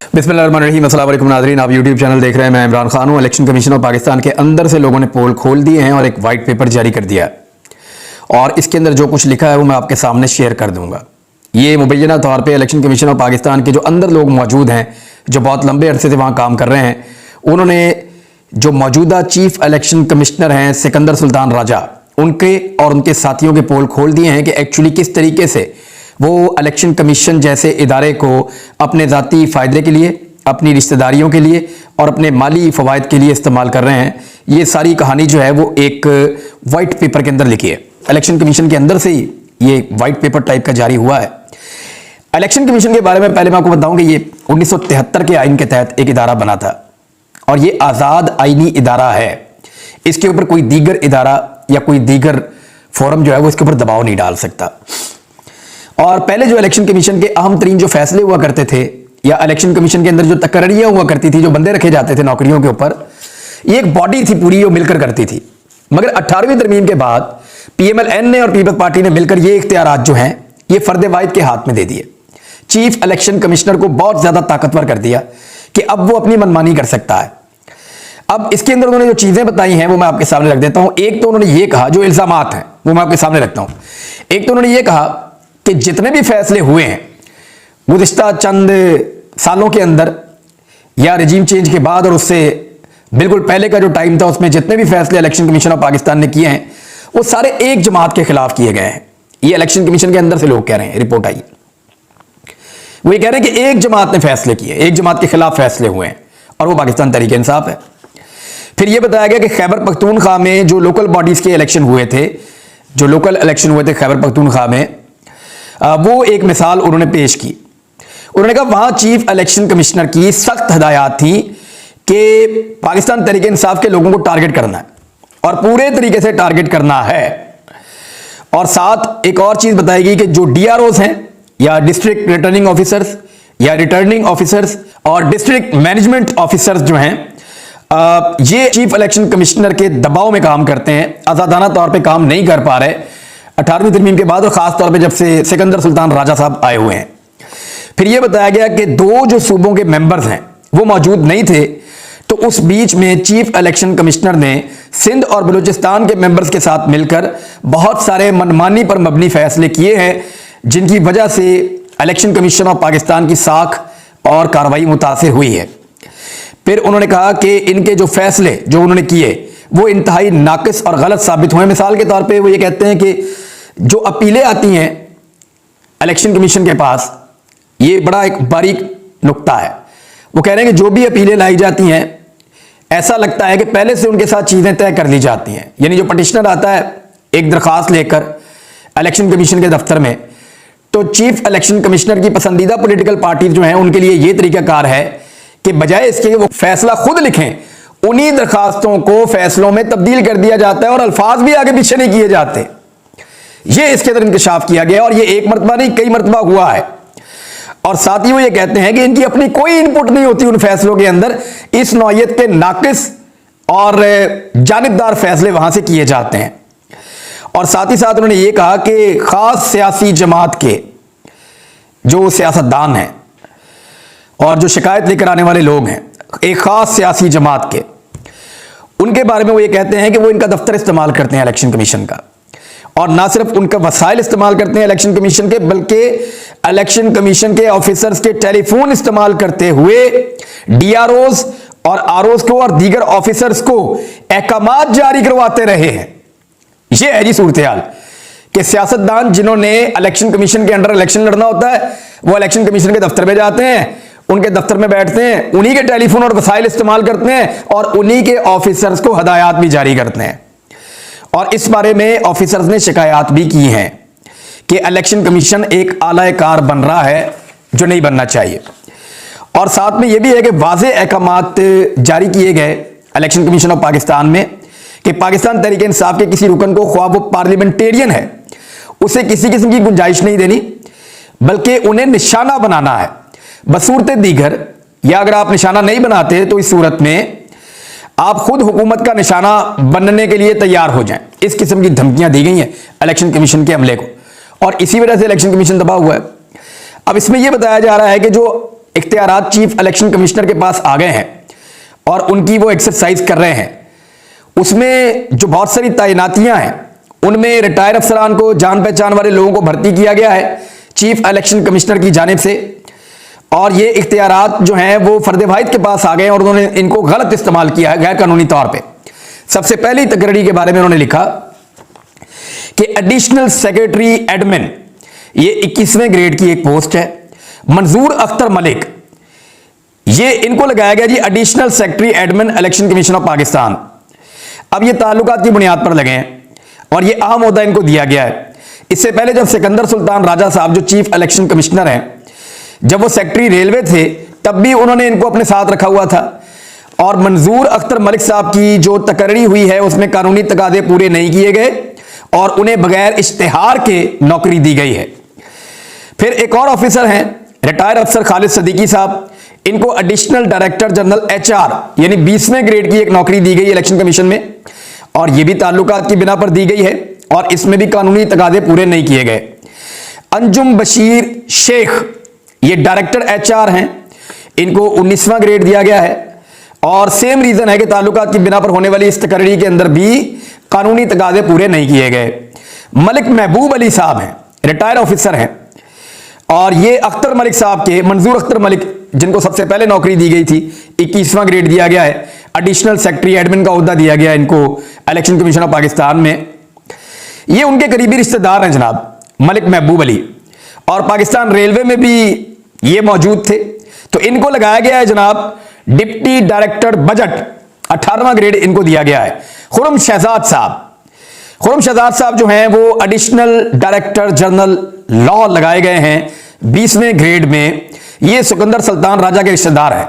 बिस्मिल्लाहिर्रहमानिर्रहीम। अस्सलाम वालेकुम नाज़रीन, आप यूट्यूब चैनल देख रहे हैं। मैं इमरान खान हूँ। इलेक्शन कमीशन ऑफ पाकिस्तान के अंदर से लोगों ने पोल खोल दिए हैं और एक वाइट पेपर जारी कर दिया है और इसके अंदर जो कुछ लिखा है वो मैं आपके सामने शेयर कर दूंगा। ये मुबैना तौर पे इलेक्शन कमीशन ऑफ पाकिस्तान के जो अंदर लोग मौजूद हैं, जो बहुत लंबे अरसे से वहाँ काम कर रहे हैं, उन्होंने जो मौजूदा चीफ इलेक्शन कमिश्नर हैं सिकंदर सुल्तान राजा, उनके और उनके साथियों के पोल खोल दिए हैं कि एक्चुअली किस तरीके से वो इलेक्शन कमीशन जैसे इदारे को अपने ज़ाती फ़ायदे के लिए, अपनी रिश्तेदारियों के लिए और अपने माली फ़वाइद के लिए इस्तेमाल कर रहे हैं। ये सारी कहानी जो है वो एक वाइट पेपर के अंदर लिखी है। इलेक्शन कमीशन के अंदर से ही ये वाइट पेपर टाइप का जारी हुआ है। इलेक्शन कमीशन के बारे में पहले मैं आपको बताऊं कि ये 1973 के आइन के तहत एक इदारा बना था और ये आज़ाद आइनी इदारा है। इसके ऊपर कोई दीगर इदारा या कोई दीगर फोरम जो है वो इसके ऊपर दबाव नहीं डाल सकता। और पहले जो इलेक्शन कमीशन के अहम तरीन जो फैसले हुआ करते थे या इलेक्शन कमीशन के अंदर जो तकर्रियाँ हुआ करती थी, जो बंदे रखे जाते थे नौकरियों के ऊपर, ये एक बॉडी थी पूरी, जो मिलकर करती थी। मगर 18वीं तरमीम के बाद PMLN ने और पीपल्स पार्टी ने मिलकर ये इख्तियारात जो हैं ये फर्द वाहिद के हाथ में दे दिए। चीफ इलेक्शन कमिश्नर को बहुत ज्यादा ताकतवर कर दिया कि अब वो अपनी मनमानी कर सकता है। अब इसके अंदर उन्होंने जो चीजें बताई हैं वो मैं आपके सामने रख देता हूं। एक तो उन्होंने ये कहा, जो इल्जामात हैं वो मैं आपके सामने रखता हूं। एक तो उन्होंने ये कहा कि जितने भी फैसले हुए हैं गुज़िश्ता चंद सालों के अंदर या रजीम चेंज के बाद और उससे बिल्कुल पहले का जो टाइम था, उसमें जितने भी फैसले इलेक्शन कमीशन ऑफ पाकिस्तान ने किए हैं वो सारे एक जमात के खिलाफ किए गए हैं। ये इलेक्शन कमीशन के अंदर से लोग कह रहे हैं, रिपोर्ट आई, वो ये कह रहे हैं कि एक जमात ने फैसले किए, एक जमात के खिलाफ फैसले हुए हैं और वो पाकिस्तान तहरीक इंसाफ है। फिर यह बताया गया कि खैबर पख्तूनख्वा में जो लोकल बॉडीज के इलेक्शन हुए थे, जो लोकल इलेक्शन हुए थे खैबर पख्तूनख्वा में, वो एक मिसाल उन्होंने पेश की। उन्होंने कहा वहां चीफ इलेक्शन कमिश्नर की सख्त हदायत थी कि पाकिस्तान तहरीक इंसाफ के लोगों को टारगेट करना है और पूरे तरीके से टारगेट करना है। और साथ एक और चीज बताई गई कि जो DROs हैं या डिस्ट्रिक्ट रिटर्निंग ऑफिसर्स या रिटर्निंग ऑफिसर्स और डिस्ट्रिक्ट मैनेजमेंट ऑफिसर्स जो हैं, ये चीफ इलेक्शन कमिश्नर के दबाव में काम करते हैं, आजादाना तौर पे काम नहीं कर पा रहे 18वीं तरमीम के बाद और खास तौर पे जब से सिकंदर सुल्तान राजा साहब आए हुए हैं। फिर यह बताया गया कि दो जो सूबों के मेंबर्स हैं वो मौजूद नहीं थे, तो उस बीच में चीफ इलेक्शन कमिश्नर ने सिंध और बलूचिस्तान के मेंबर्स के साथ मिलकर बहुत सारे मनमानी पर मबनी फैसले किए हैं, जिनकी वजह से इलेक्शन कमीशन ऑफ पाकिस्तान की साख और कार्रवाई मुतासिर हुई है। फिर उन्होंने कहा कि इनके जो फैसले जो उन्होंने किए वो इंतहाई नाकिस और गलत साबित हुए। मिसाल के तौर पे वो ये कहते हैं कि जो अपीलें आती हैं इलेक्शन कमीशन के पास, ये बड़ा एक बारीक नुक्ता है। वो कह रहे हैं कि जो भी अपीलें लाई जाती हैं ऐसा लगता है कि पहले से उनके साथ चीजें तय कर ली जाती हैं। यानी जो पटिशनर आता है एक दरखास्त लेकर इलेक्शन कमीशन के दफ्तर में, तो चीफ इलेक्शन कमिश्नर की पसंदीदा पॉलिटिकल पार्टी जो हैं उनके लिए ये तरीकाकार है कि बजाय इसके वो फैसला खुद लिखें, उन्हीं दरखास्तों को फैसलों में तब्दील कर दिया जाता है और अल्फाज भी आगे पीछे नहीं किए जाते। ये इसके अंदर इंकशाफ किया गया और ये एक मरतबा नहीं कई मरतबा हुआ है। और साथ ही वो ये कहते हैं कि इनकी अपनी कोई इनपुट नहीं होती उन फैसलों के अंदर, इस नौयत के नाकिस और जानिबदार फैसले वहां से किए जाते हैं। और साथ ही साथ उन्होंने ये कहा कि खास सियासी जमात के जो सियासतदान हैं और जो शिकायत लेकर आने वाले लोग हैं, एक खास सियासी जमात के, उनके बारे में वो ये कहते हैं कि वो इनका दफ्तर इस्तेमाल करते हैं इलेक्शन कमीशन का, और ना सिर्फ उनका वसाइल इस्तेमाल करते हैं इलेक्शन कमीशन के, बल्कि इलेक्शन कमीशन के ऑफिसर्स के टेलीफोन इस्तेमाल करते हुए DROs और ROs को और दीगर ऑफिसर्स को अहकामात जारी करवाते रहे हैं। यह है जी सूरत हाल कि सियासतदान जिन्होंने इलेक्शन कमीशन के अंडर इलेक्शन लड़ना होता है वो इलेक्शन कमीशन के दफ्तर में जाते हैं, उनके दफ्तर में बैठते हैं, उन्हीं के टेलीफोन और वसाइल इस्तेमाल करते हैं और उन्हीं के ऑफिसर्स को हदायत भी जारी करते हैं। और इस बारे में ऑफिसर्स ने शिकायत भी की हैं कि इलेक्शन कमीशन एक आलाकार बन रहा है जो नहीं बनना चाहिए। और साथ में यह भी है कि वाज़ेह अहकामात जारी किए गए इलेक्शन कमीशन ऑफ पाकिस्तान में कि पाकिस्तान तहरीक इंसाफ के किसी रुकन को, ख्वाह वो पार्लियामेंटेरियन है, उसे किसी किस्म की गुंजाइश नहीं देनी, बल्कि उन्हें निशाना बनाना है बसूरत दीगर, या अगर आप निशाना नहीं बनाते तो इस सूरत में आप खुद हुकूमत का निशाना बनने के लिए तैयार हो जाएं। इस किस्म की धमकियां दी गई हैं इलेक्शन कमीशन के अमले को और इसी वजह से इलेक्शन कमीशन दबा हुआ है। अब इसमें यह बताया जा रहा है कि जो इख्तियारात चीफ इलेक्शन कमिश्नर के पास आ गए हैं और उनकी वो एक्सरसाइज कर रहे हैं, उसमें जो बहुत सारी तैनातियां हैं उनमें रिटायर अफसरान को, जान पहचान वाले लोगों को भर्ती किया गया है चीफ इलेक्शन कमिश्नर की जानिब से। और ये इख्तियारात जो हैं वो फर्द वाहिद के पास आ गए और उन्होंने इनको गलत इस्तेमाल किया है गैर कानूनी तौर पे। सबसे पहली तकरीरी के बारे में उन्होंने लिखा कि एडिशनल सेक्रेटरी एडमिन, ये 21वें ग्रेड की एक पोस्ट है, मंजूर अख्तर मलिक, ये इनको लगाया गया जी additional secretary admin election commission of Pakistan. अब ये ताल्लुकात की बुनियाद पर लगे हैं और ये अहम ओहदा इनको दिया गया है। इससे पहले जब सिकंदर सुल्तान राजा साहब जो चीफ इलेक्शन कमिश्नर हैं, जब वो सेक्रेटरी रेलवे थे तब भी उन्होंने इनको अपने साथ रखा हुआ था। और मंजूर अख्तर मलिक साहब की जो तकरीरी हुई है उसमें कानूनी तकादे पूरे नहीं किए गए और उन्हें बगैर इश्तिहार के नौकरी दी गई है। फिर एक और ऑफिसर हैं रिटायर अफसर खालिद सदीकी साहब, इनको एडिशनल डायरेक्टर जनरल HR यानी 20वें ग्रेड की एक नौकरी दी गई इलेक्शन कमीशन में और यह भी ताल्लुकात की बिना पर दी गई है और इसमें भी कानूनी तकादे पूरे नहीं किए गए। अंजुम बशीर शेख, ये डायरेक्टर HR हैं, इनको 19वां ग्रेड दिया गया है और सेम रीजन है कि ताल्लुकात की बिना पर होने वाली इस तकरीरी के अंदर भी कानूनी तकादे पूरे नहीं किए गए। मलिक महबूब अली साहब हैं, रिटायर ऑफिसर हैं और ये अख्तर मलिक साहब के, मंजूर अख्तर मलिक जिनको सबसे पहले नौकरी दी गई थी, 21वां ग्रेड दिया गया है, एडिशनल सेक्रेटरी एडमिन का ओहदा दिया गया इनको इलेक्शन कमीशन ऑफ पाकिस्तान में। ये उनके करीबी रिश्तेदार हैं जनाब मलिक महबूब अली और पाकिस्तान रेलवे में भी ये मौजूद थे। तो इनको लगाया गया है जनाब डिप्टी डायरेक्टर बजट, 18वां ग्रेड इनको दिया गया है। खुर्रम शहजाद साहब जो हैं वो एडिशनल डायरेक्टर जनरल लॉ लगाए गए हैं 20वें ग्रेड में। ये सिकंदर सुल्तान राजा के रिश्तेदार हैं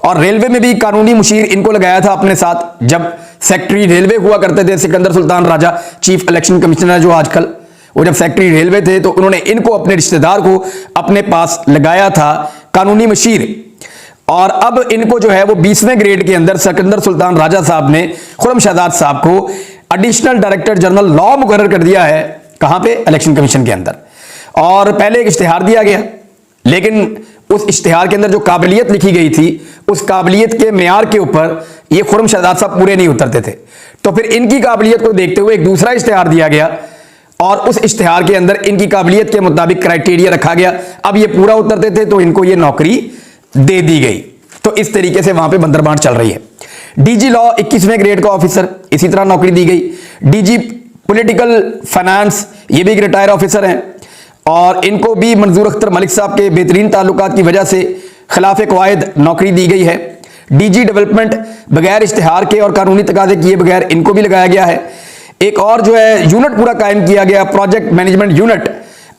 और रेलवे में भी कानूनी मुशीर इनको लगाया था अपने साथ जब सेक्रेटरी रेलवे हुआ करते थे Sikandar Sultan Raja, chief election commissioner जो आजकल, वो जब सेक्रेटरी रेलवे थे तो उन्होंने इनको, अपने रिश्तेदार को अपने पास लगाया था कानूनी मुशीर। और अब इनको जो है वो 20वें ग्रेड के अंदर सिकंदर सुल्तान राजा साहब ने खुर्रम शहजाद साहब को एडिशनल डायरेक्टर जनरल लॉ मुकर्रर कर दिया है। कहां पे? इलेक्शन कमीशन के अंदर। और पहले एक इश्तिहार दिया गया लेकिन उस इश्तिहार के अंदर जो काबिलियत लिखी गई थी उस काबिलियत के मेयार के ऊपर ये खुर्रम शहजाद साहब पूरे नहीं उतरते थे। तो फिर इनकी काबिलियत को देखते हुए एक दूसरा इश्तिहार दिया गया और उस इश्तिहार के अंदर इनकी काबिलियत के मुताबिक क्राइटेरिया रखा गया। अब ये पूरा उतरते थे तो इनको ये नौकरी दे दी गई। तो इस तरीके से वहां पे बंदरबांट चल रही है। डीजी लॉ 21वें ग्रेड का ऑफिसर, इसी तरह नौकरी दी गई। डीजी पॉलिटिकल फाइनेंस, ये भी एक रिटायर ऑफिसर हैं और इनको भी मंजूर अख्तर मलिक साहब के बेहतरीन ताल्लुकात की वजह से खिलाफ कवायद नौकरी दी गई है। डीजी डेवलपमेंट बगैर इश्तिहार के और कानूनी तकादे किए बगैर इनको भी लगाया गया है। एक और जो है यूनिट पूरा कायम किया गया, project management unit,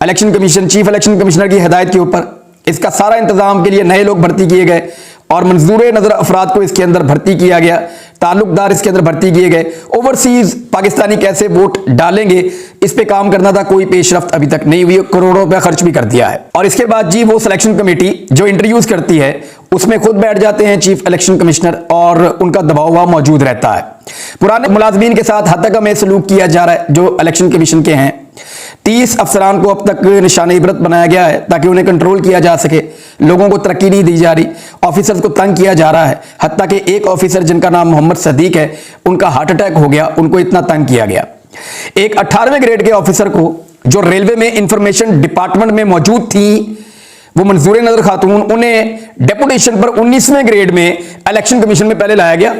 election commission, chief election commissioner की हिदायत के ऊपर। इसका सारा इंतजाम के लिए नए लोग भर्ती किए गए और मंजूर नजर अफराद को इसके अंदर भर्ती किया गया, ताल्लुकदार इसके अंदर भर्ती किए गए। ओवरसीज पाकिस्तानी कैसे वोट डालेंगे इस पे काम करना था, कोई पेशरफ्त अभी तक नहीं हुई, करोड़ों रुपया खर्च भी कर दिया है। और इसके बाद जी वो सिलेक्शन कमेटी जो इंटरव्यूज करती है उसमें खुद बैठ जाते हैं चीफ इलेक्शन कमिश्नर और उनका दबाव वहां मौजूद रहता है। पुराने मुलाजमीन के साथ हतकम सलूक किया जा रहा है जो इलेक्शन कमीशन के हैं। 30 अफसरान को अब तक निशान इबरत बनाया गया है ताकि उन्हें कंट्रोल किया जा सके। लोगों को तरक्की नहीं दी जा रही, ऑफिसर्स को तंग किया जा रहा है। हत्ता कि एक ऑफिसर जिनका नाम मोहम्मद सदीक है, उनका हार्ट अटैक हो गया, उनको इतना तंग किया गया। एक 18वें ग्रेड के ऑफिसर को जो रेलवे में इंफॉर्मेशन डिपार्टमेंट में मौजूद थी, वो मंजूर नजर खातून, उन्हें डेपुटेशन पर 19वें ग्रेड में इलेक्शन कमीशन में पहले लाया गया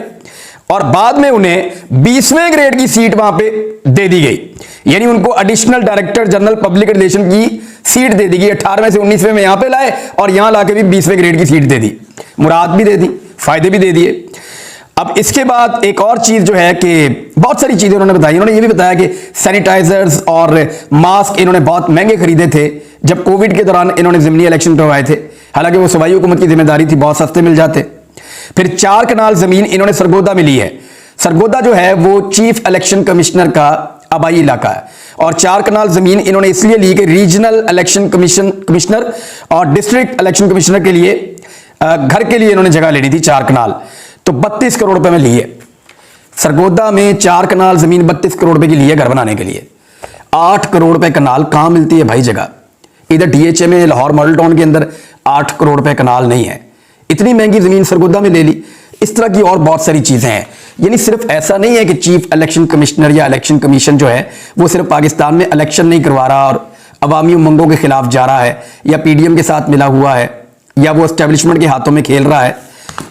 और बाद में उन्हें 20वें ग्रेड की सीट वहां पे दे दी गई। यानी उनको additional director general public relation की सीट दे दी गई। 18वें से 19वें में यहां पे लाए और यहां लाके भी 20वें ग्रेड की सीट दे दी, मुराद भी दे दी, फायदे भी दे दिए। अब इसके बाद एक और चीज जो है कि बहुत सारी चीजें उन्होंने बताई। उन्होंने ये भी बताया कि सैनिटाइजर्स और मास्क इन्होंने बहुत महंगे खरीदे थे जब कोविड के दौरान इन्होंने ज़िमनी इलेक्शन करवाए थे, हालांकि वो सूबाई हुकूमत की जिम्मेदारी थी, बहुत सस्ते मिल जाते। फिर 4 कनाल जमीन इन्होंने सरगोदा में ली है। सरगोदा जो है वो चीफ इलेक्शन कमिश्नर का आबाई इलाका है और 4 कनाल जमीन इन्होंने इसलिए ली कि रीजनल इलेक्शन कमिश्नर और डिस्ट्रिक्ट इलेक्शन कमिश्नर के लिए घर के लिए इन्होंने जगह लेनी थी 4 कनाल, तो 32 करोड़ रुपए में ली है। सरगोदा में 4 कनाल जमीन 32 करोड़ रुपए की ली है घर बनाने के लिए। 8 करोड़ रुपए कनाल कहां मिलती है भाई जगह? इधर DHA में लाहौर मॉडल टाउन के अंदर 8 करोड़ रुपए कनाल नहीं है। इतनी महंगी जमीन सरगोदा में ले ली। इस तरह की और बहुत सारी चीजें हैं। यानी सिर्फ ऐसा नहीं है कि चीफ इलेक्शन कमिश्नर या इलेक्शन कमीशन जो है वो सिर्फ पाकिस्तान में इलेक्शन नहीं करवा रहा और अवामी उमंगों के खिलाफ जा रहा है या पीडीएम के साथ मिला हुआ है या वो एस्टेब्लिशमेंट के हाथों में खेल रहा है,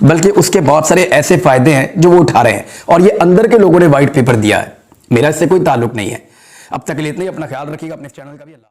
बल्कि उसके बहुत सारे ऐसे फायदे हैं जो वो उठा रहे हैं और ये अंदर के लोगों ने व्हाइट पेपर दिया है। मेरा इससे कोई ताल्लुक नहीं है। अब तक के लिए इतना ही। अपना ख्याल रखिएगा, अपने चैनल का भी।